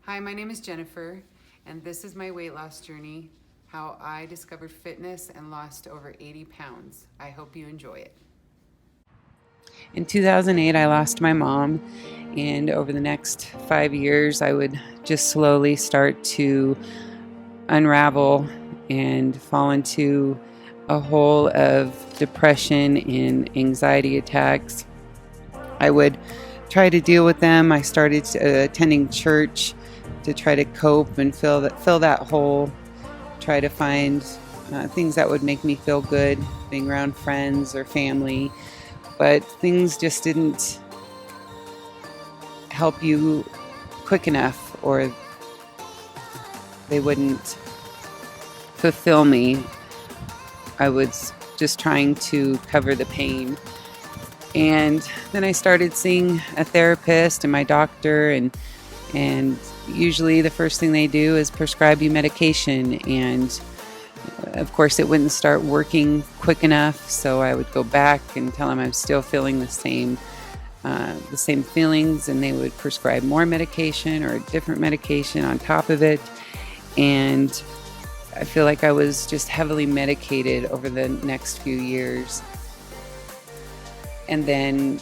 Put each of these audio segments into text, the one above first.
Hi, my name is Jennifer, and this is my weight loss journey, how I discovered fitness and lost over 80 pounds. I hope you enjoy it. In 2008, I lost my mom, and over the next 5 years, I would just slowly start to unravel and fall into a hole of depression and anxiety attacks. I would try to deal with them. I started attending church to try to cope and fill that hole. Try to find things that would make me feel good, being around friends or family. But things just didn't help you quick enough, or they wouldn't fulfill me. I was just trying to cover the pain. And then I started seeing a therapist and my doctor, and usually the first thing they do is prescribe you medication, and of course it wouldn't start working quick enough, so I would go back and tell them I'm still feeling the same feelings, and they would prescribe more medication or a different medication on top of it. And I feel like I was just heavily medicated over the next few years. And then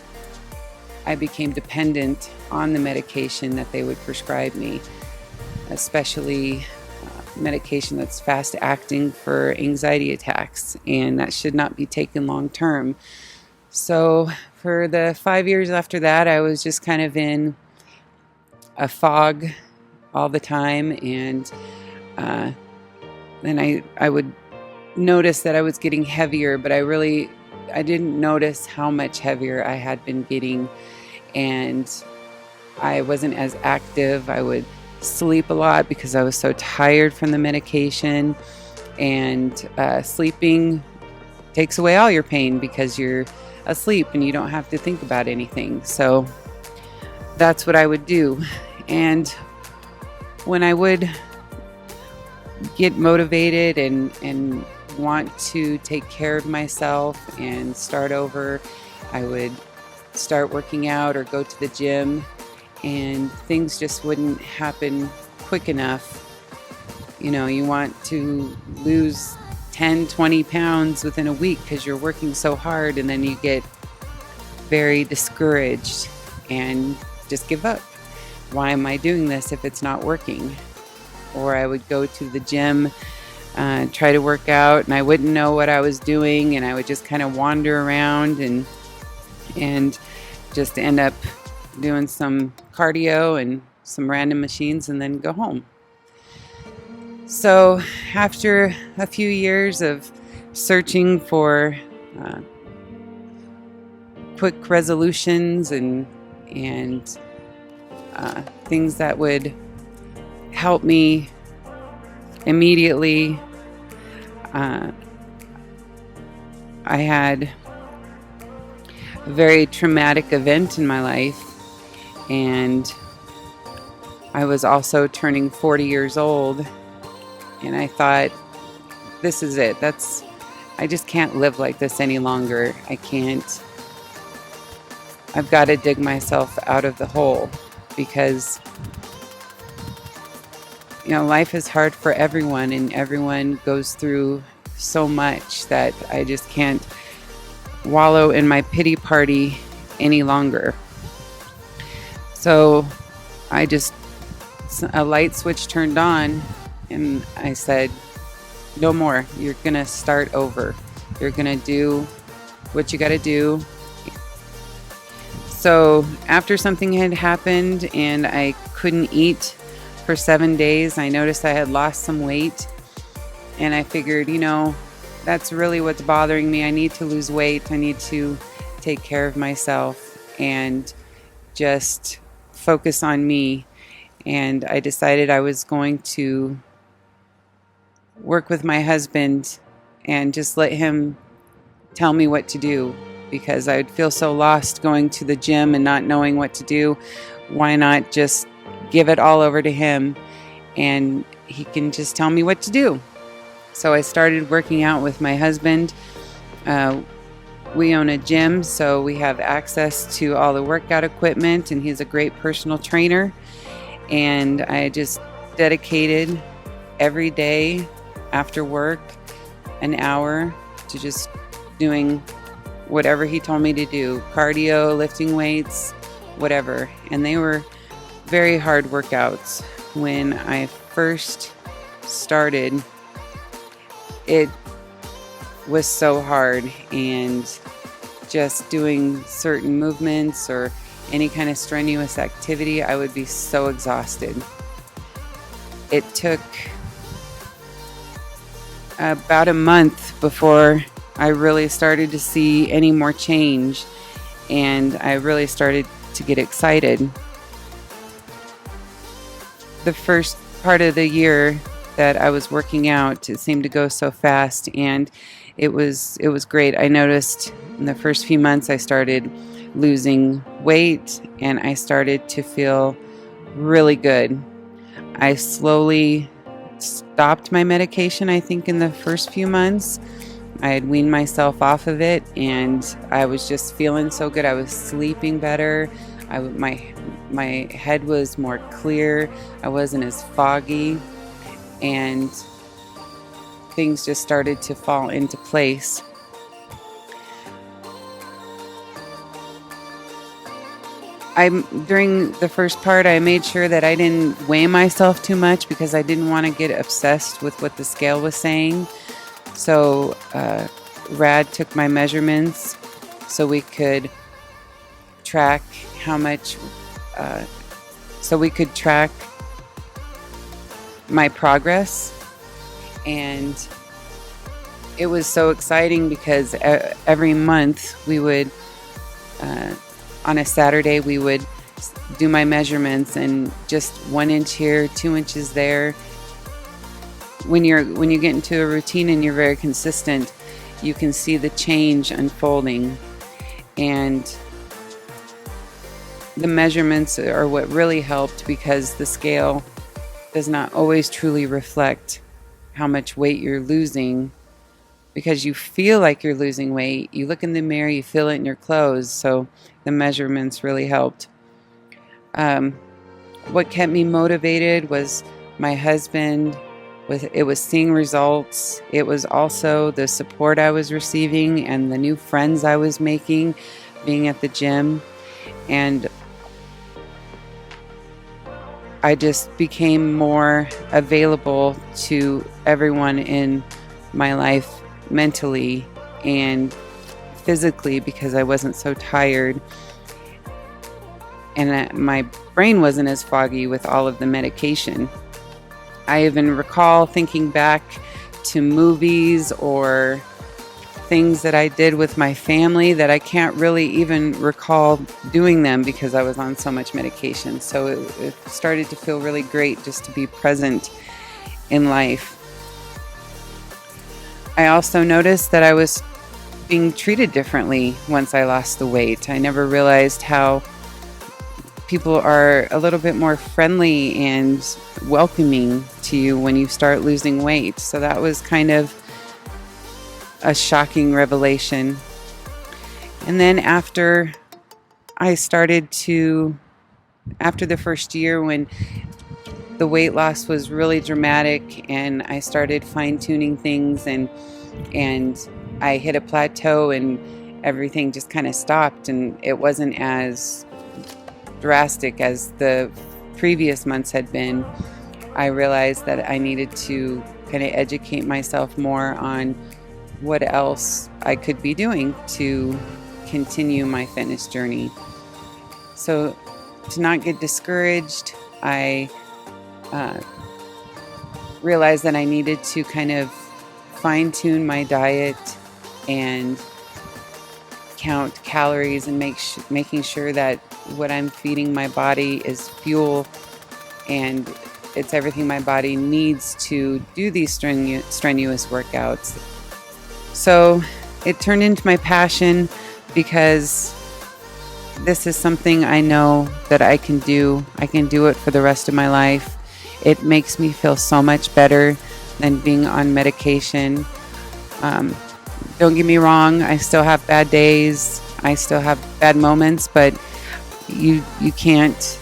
I became dependent on the medication that they would prescribe me, especially medication that's fast acting for anxiety attacks, and that should not be taken long term. So for the 5 years after that, I was just kind of in a fog all the time, and then I would notice that I was getting heavier, but I didn't notice how much heavier I had been getting, and I wasn't as active. I would sleep a lot because I was so tired from the medication, and sleeping takes away all your pain because you're asleep and you don't have to think about anything. So that's what I would do. And when I would get motivated and want to take care of myself and start over, I would start working out or go to the gym, and things just wouldn't happen quick enough. You know, you want to lose 10, 20 pounds within a week because you're working so hard, and then you get very discouraged and just give up. Why am I doing this if it's not working? Or I would go to the gym, try to work out, and I wouldn't know what I was doing, and I would just kind of wander around and just end up doing some cardio and some random machines and then go home. So after a few years of searching for quick resolutions and things that would help me immediately, I had a very traumatic event in my life, and I was also turning 40 years old, and I thought, this is it. I just can't live like this any longer. I've got to dig myself out of the hole, because life is hard for everyone, and everyone goes through so much that I just can't wallow in my pity party any longer. So a light switch turned on, and I said, no more. You're going to start over. You're going to do what you got to do. So after something had happened and I couldn't eat for 7 days, I noticed I had lost some weight, and I figured, that's really what's bothering me. I need to lose weight. I need to take care of myself and just focus on me. And I decided I was going to work with my husband and just let him tell me what to do, because I would feel so lost going to the gym and not knowing what to do. Why not just give it all over to him, and he can just tell me what to do? So I started working out with my husband. We own a gym, so we have access to all the workout equipment, and he's a great personal trainer. and I just dedicated every day after work an hour to just doing whatever he told me to do, cardio, lifting weights, whatever. And they were very hard workouts. When I first started, it was so hard, and just doing certain movements or any kind of strenuous activity, I would be so exhausted. It took about a month before I really started to see any more change, and I really started to get excited. The first part of the year that I was working out, it seemed to go so fast, and it was great. I noticed in the first few months I started losing weight, and I started to feel really good. I slowly stopped my medication, I think, in the first few months. I had weaned myself off of it, and I was just feeling so good. I was sleeping better. My head was more clear. I wasn't as foggy, and things just started to fall into place. During the first part, I made sure that I didn't weigh myself too much because I didn't want to get obsessed with what the scale was saying. So Rad took my measurements so we could track how much, so we could track my progress. And it was so exciting because every month we would, on a Saturday, we would do my measurements, and just 1 inch here, 2 inches there. When you get into a routine and you're very consistent, you can see the change unfolding. And the measurements are what really helped, because the scale does not always truly reflect how much weight you're losing, because you feel like you're losing weight. You look in the mirror, you feel it in your clothes. So the measurements really helped. What kept me motivated was my husband. It was seeing results. It was also the support I was receiving and the new friends I was making being at the gym. And I just became more available to everyone in my life, mentally and physically, because I wasn't so tired, and my brain wasn't as foggy with all of the medication. I even recall thinking back to movies or things that I did with my family that I can't really even recall doing them because I was on so much medication. So it started to feel really great just to be present in life. I also noticed that I was being treated differently once I lost the weight. I never realized how people are a little bit more friendly and welcoming to you when you start losing weight. So that was kind of a shocking revelation. And then after the first year, when the weight loss was really dramatic and I started fine-tuning things, and I hit a plateau and everything just kind of stopped, and it wasn't as drastic as the previous months had been. I realized that I needed to kind of educate myself more on what else I could be doing to continue my fitness journey. So to not get discouraged, I realized that I needed to kind of fine-tune my diet and count calories and making sure that what I'm feeding my body is fuel and it's everything my body needs to do these strenuous workouts. So it turned into my passion because this is something I know that I can do. I can do it for the rest of my life. It makes me feel so much better than being on medication. Don't get me wrong, I still have bad days. I still have bad moments, but you can't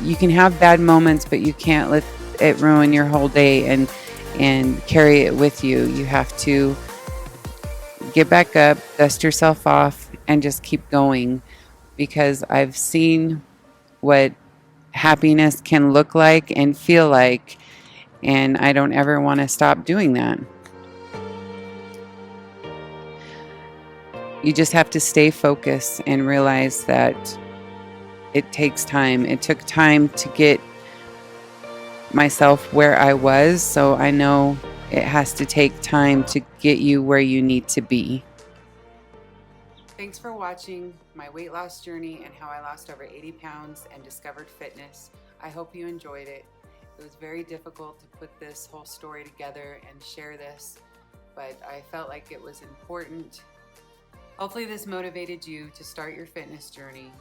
you can have bad moments, but you can't let it ruin your whole day and carry it with you. You have to get back up, dust yourself off, and just keep going, because I've seen what happiness can look like and feel like, and I don't ever want to stop doing that. You just have to stay focused and realize that it takes time. It took time to get myself where I was, so I know it has to take time to get you where you need to be. Thanks for watching my weight loss journey and how I lost over 80 pounds and discovered fitness. I hope you enjoyed it. It was very difficult to put this whole story together and share this, but I felt like it was important. Hopefully this motivated you to start your fitness journey,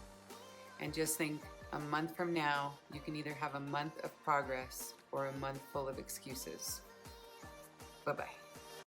and just think, a month from now, you can either have a month of progress or a month full of excuses. Bye-bye.